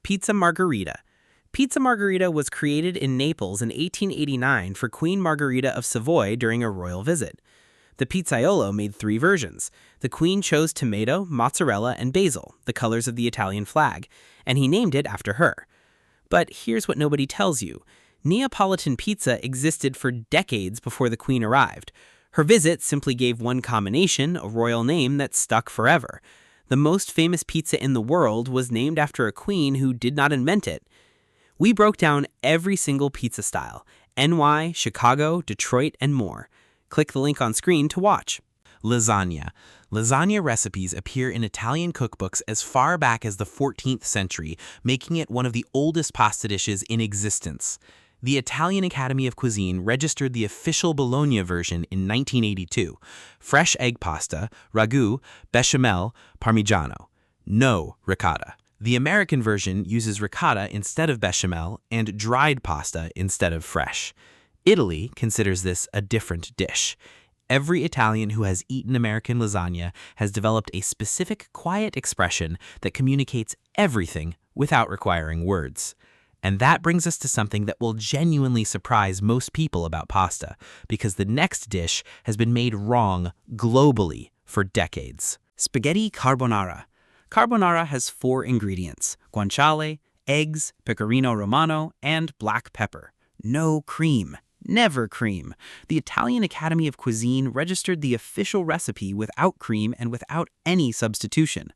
Pizza Margherita. Pizza Margherita was created in Naples in 1889 for Queen Margherita of Savoy during a royal visit. The pizzaiolo made 3 versions. The queen chose tomato, mozzarella, and basil, the colors of the Italian flag, and he named it after her. But here's what nobody tells you. Neapolitan pizza existed for decades before the queen arrived. Her visit simply gave one combination a royal name that stuck forever. The most famous pizza in the world was named after a queen who did not invent it. We broke down every single pizza style, NY, Chicago, Detroit, and more. Click the link on screen to watch. Lasagna. Lasagna recipes appear in Italian cookbooks as far back as the 14th century, making it one of the oldest pasta dishes in existence. The Italian Academy of Cuisine registered the official Bologna version in 1982. Fresh egg pasta, ragu, bechamel, parmigiano. No ricotta. The American version uses ricotta instead of bechamel and dried pasta instead of fresh. Italy considers this a different dish. Every Italian who has eaten American lasagna has developed a specific quiet expression that communicates everything without requiring words. And that brings us to something that will genuinely surprise most people about pasta, because the next dish has been made wrong globally for decades. Spaghetti carbonara. Carbonara has 4 ingredients: guanciale, eggs, pecorino romano, and black pepper. No cream. Never cream. The Italian Academy of Cuisine registered the official recipe without cream and without any substitution.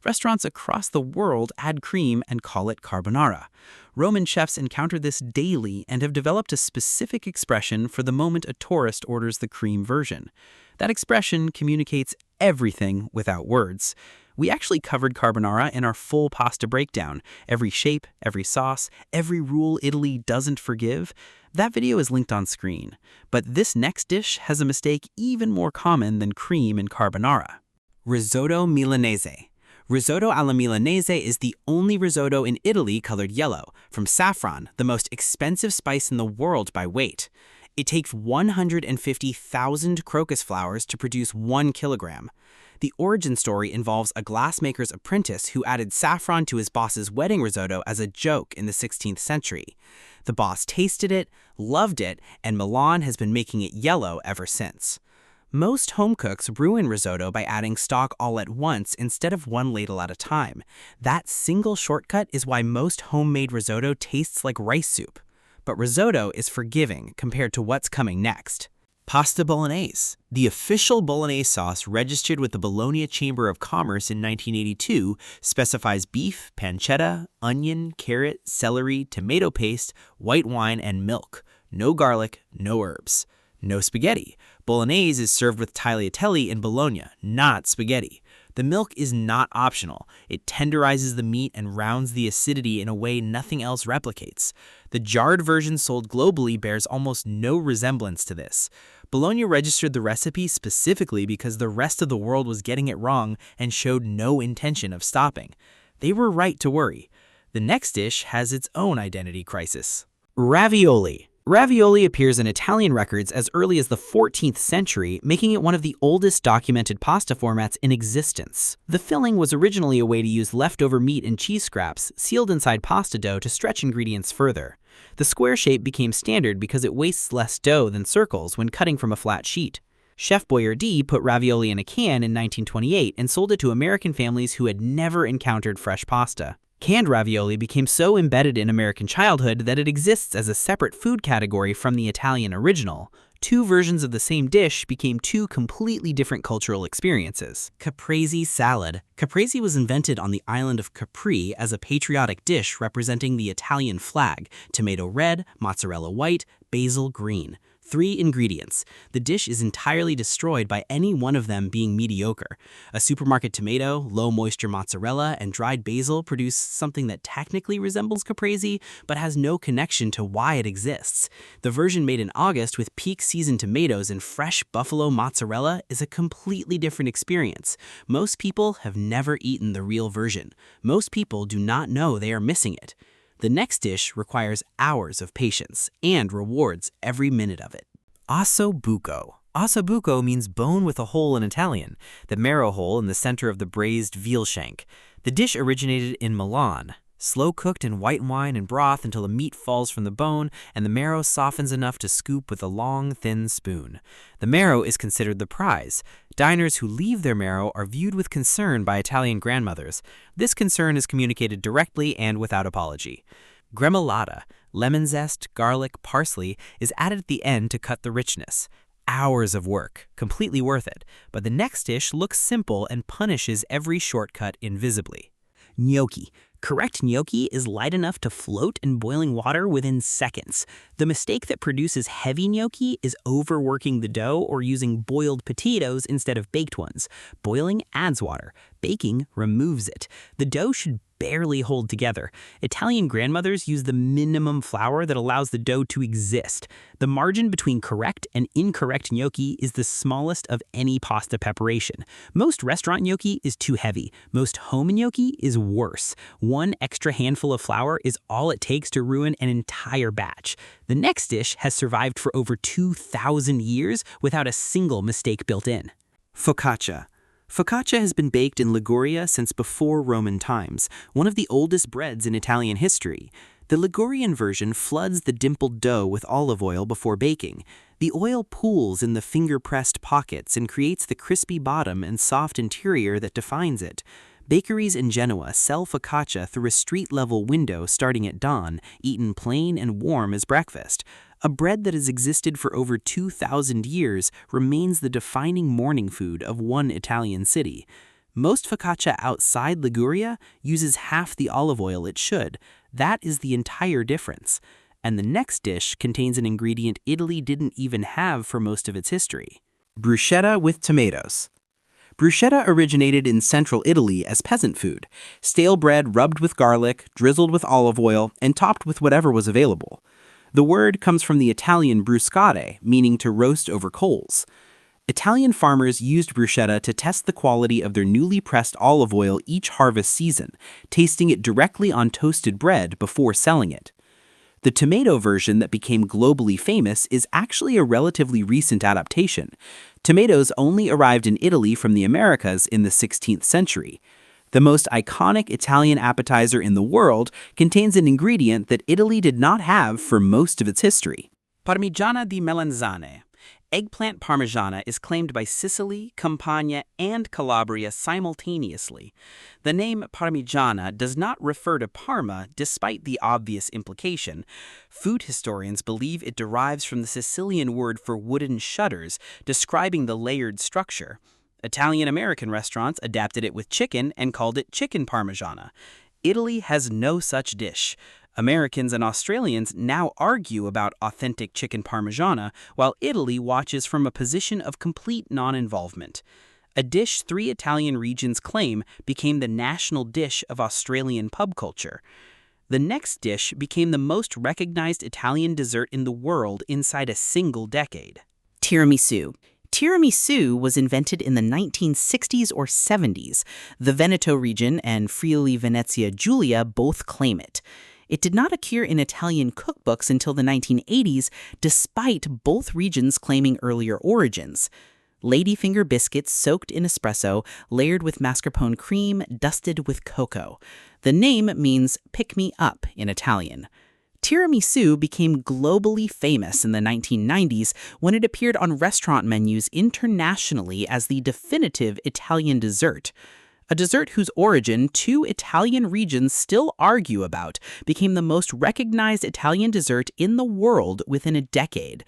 Restaurants across the world add cream and call it carbonara. Roman chefs encounter this daily and have developed a specific expression for the moment a tourist orders the cream version. That expression communicates everything without words. We actually covered carbonara in our full pasta breakdown. Every shape, every sauce, every rule Italy doesn't forgive. That video is linked on screen. But this next dish has a mistake even more common than cream in carbonara. Risotto Milanese. Risotto alla Milanese is the only risotto in Italy colored yellow, from saffron, the most expensive spice in the world by weight. It takes 150,000 crocus flowers to produce 1 kilogram. The origin story involves a glassmaker's apprentice who added saffron to his boss's wedding risotto as a joke in the 16th century. The boss tasted it, loved it, and Milan has been making it yellow ever since. Most home cooks ruin risotto by adding stock all at once instead of 1 ladle at a time. That single shortcut is why most homemade risotto tastes like rice soup. But risotto is forgiving compared to what's coming next. Pasta Bolognese. The official Bolognese sauce registered with the Bologna Chamber of Commerce in 1982 specifies beef, pancetta, onion, carrot, celery, tomato paste, white wine, and milk. No garlic, no herbs. No spaghetti. Bolognese is served with tagliatelle in Bologna, not spaghetti. The milk is not optional. It tenderizes the meat and rounds the acidity in a way nothing else replicates. The jarred version sold globally bears almost no resemblance to this. Bologna registered the recipe specifically because the rest of the world was getting it wrong and showed no intention of stopping. They were right to worry. The next dish has its own identity crisis. Ravioli. Ravioli appears in Italian records as early as the 14th century, making it one of the oldest documented pasta formats in existence. The filling was originally a way to use leftover meat and cheese scraps sealed inside pasta dough to stretch ingredients further. The square shape became standard because it wastes less dough than circles when cutting from a flat sheet. Chef Boyardee put ravioli in a can in 1928 and sold it to American families who had never encountered fresh pasta. Canned ravioli became so embedded in American childhood that it exists as a separate food category from the Italian original. 2 versions of the same dish became 2 completely different cultural experiences. Caprese salad. Caprese was invented on the island of Capri as a patriotic dish representing the Italian flag: tomato red, mozzarella white, basil green. 3 ingredients. The dish is entirely destroyed by any one of them being mediocre. A supermarket tomato, low-moisture mozzarella, and dried basil produce something that technically resembles caprese, but has no connection to why it exists. The version made in August with peak season tomatoes and fresh buffalo mozzarella is a completely different experience. Most people have never eaten the real version. Most people do not know they are missing it. The next dish requires hours of patience and rewards every minute of it. Ossobuco. Ossobuco means bone with a hole in Italian, the marrow hole in the center of the braised veal shank. The dish originated in Milan. Slow cooked in white wine and broth until the meat falls from the bone and the marrow softens enough to scoop with a long, thin spoon. The marrow is considered the prize. Diners who leave their marrow are viewed with concern by Italian grandmothers. This concern is communicated directly and without apology. Gremolata, lemon zest, garlic, parsley, is added at the end to cut the richness. Hours of work, completely worth it, but the next dish looks simple and punishes every shortcut invisibly. Gnocchi. Correct gnocchi is light enough to float in boiling water within seconds. The mistake that produces heavy gnocchi is overworking the dough or using boiled potatoes instead of baked ones. Boiling adds water. Baking removes it. The dough should barely hold together. Italian grandmothers use the minimum flour that allows the dough to exist. The margin between correct and incorrect gnocchi is the smallest of any pasta preparation. Most restaurant gnocchi is too heavy. Most home gnocchi is worse. One extra handful of flour is all it takes to ruin an entire batch. The next dish has survived for over 2,000 years without a single mistake built in. Focaccia. Focaccia has been baked in Liguria since before Roman times, one of the oldest breads in Italian history. The Ligurian version floods the dimpled dough with olive oil before baking. The oil pools in the finger-pressed pockets and creates the crispy bottom and soft interior that defines it. Bakeries in Genoa sell focaccia through a street-level window starting at dawn, eaten plain and warm as breakfast. A bread that has existed for over 2,000 years remains the defining morning food of one Italian city. Most focaccia outside Liguria uses half the olive oil it should. That is the entire difference. And the next dish contains an ingredient Italy didn't even have for most of its history. Bruschetta with tomatoes. Bruschetta originated in central Italy as peasant food. Stale bread rubbed with garlic, drizzled with olive oil, and topped with whatever was available. The word comes from the Italian bruscare, meaning to roast over coals. Italian farmers used bruschetta to test the quality of their newly pressed olive oil each harvest season, tasting it directly on toasted bread before selling it. The tomato version that became globally famous is actually a relatively recent adaptation. Tomatoes only arrived in Italy from the Americas in the 16th century. The most iconic Italian appetizer in the world contains an ingredient that Italy did not have for most of its history. Parmigiana di melanzane. Eggplant parmigiana is claimed by Sicily, Campania, and Calabria simultaneously. The name Parmigiana does not refer to Parma, despite the obvious implication. Food historians believe it derives from the Sicilian word for wooden shutters, describing the layered structure. Italian-American restaurants adapted it with chicken and called it chicken parmigiana. Italy has no such dish. Americans and Australians now argue about authentic chicken parmigiana, while Italy watches from a position of complete non-involvement. A dish 3 Italian regions claim became the national dish of Australian pub culture. The next dish became the most recognized Italian dessert in the world inside a single decade. Tiramisu. Tiramisu was invented in the 1960s or 70s. The Veneto region and Friuli Venezia Giulia both claim it. It did not appear in Italian cookbooks until the 1980s, despite both regions claiming earlier origins. Ladyfinger biscuits soaked in espresso, layered with mascarpone cream, dusted with cocoa. The name means pick-me-up in Italian. Tiramisu became globally famous in the 1990s when it appeared on restaurant menus internationally as the definitive Italian dessert. A dessert whose origin 2 Italian regions still argue about became the most recognized Italian dessert in the world within a decade.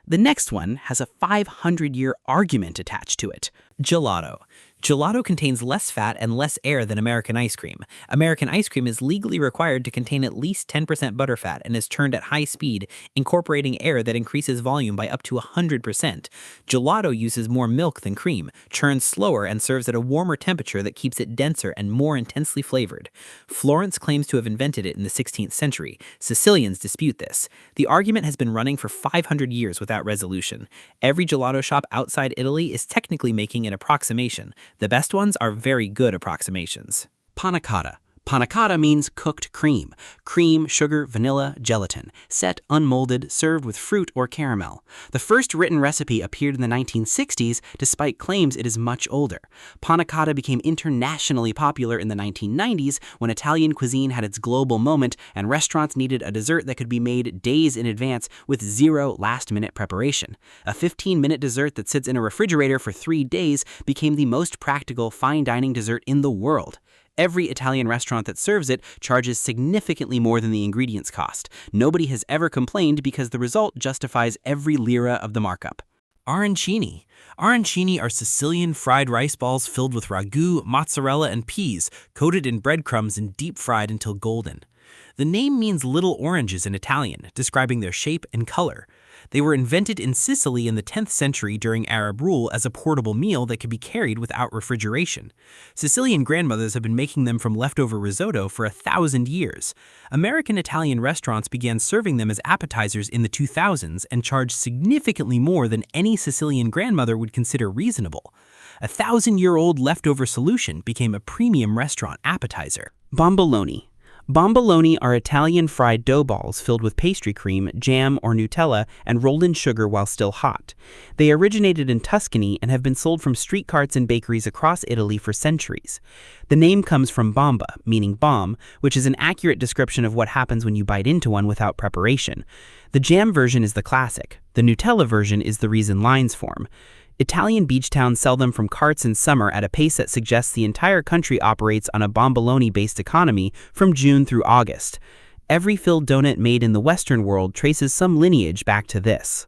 The next one has a 500-year argument attached to it. Gelato. Gelato contains less fat and less air than American ice cream. American ice cream is legally required to contain at least 10% butterfat and is churned at high speed, incorporating air that increases volume by up to 100%. Gelato uses more milk than cream, churns slower, and serves at a warmer temperature that keeps it denser and more intensely flavored. Florence claims to have invented it in the 16th century. Sicilians dispute this. The argument has been running for 500 years without resolution. Every gelato shop outside Italy is technically making an approximation. The best ones are very good approximations. Panna cotta. Panna cotta means cooked cream. Cream, sugar, vanilla, gelatin. Set, unmolded, served with fruit or caramel. The first written recipe appeared in the 1960s, despite claims it is much older. Panna cotta became internationally popular in the 1990s when Italian cuisine had its global moment and restaurants needed a dessert that could be made days in advance with zero last-minute preparation. A 15-minute dessert that sits in a refrigerator for 3 days became the most practical fine dining dessert in the world. Every Italian restaurant that serves it charges significantly more than the ingredients cost. Nobody has ever complained because the result justifies every lira of the markup. Arancini. Arancini are Sicilian fried rice balls filled with ragu, mozzarella, and peas, coated in breadcrumbs and deep-fried until golden. The name means little oranges in Italian, describing their shape and color. They were invented in Sicily in the 10th century during Arab rule as a portable meal that could be carried without refrigeration. Sicilian grandmothers have been making them from leftover risotto for 1,000 years. American Italian restaurants began serving them as appetizers in the 2000s and charged significantly more than any Sicilian grandmother would consider reasonable. A 1,000-year-old leftover solution became a premium restaurant appetizer. Bomboloni. Bomboloni are Italian fried dough balls filled with pastry cream, jam, or Nutella and rolled in sugar while still hot. They originated in Tuscany and have been sold from street carts and bakeries across Italy for centuries. The name comes from bomba, meaning bomb, which is an accurate description of what happens when you bite into one without preparation. The jam version is the classic. The Nutella version is the reason lines form. Italian beach towns sell them from carts in summer at a pace that suggests the entire country operates on a bomboloni-based economy from June through August. Every filled donut made in the Western world traces some lineage back to this.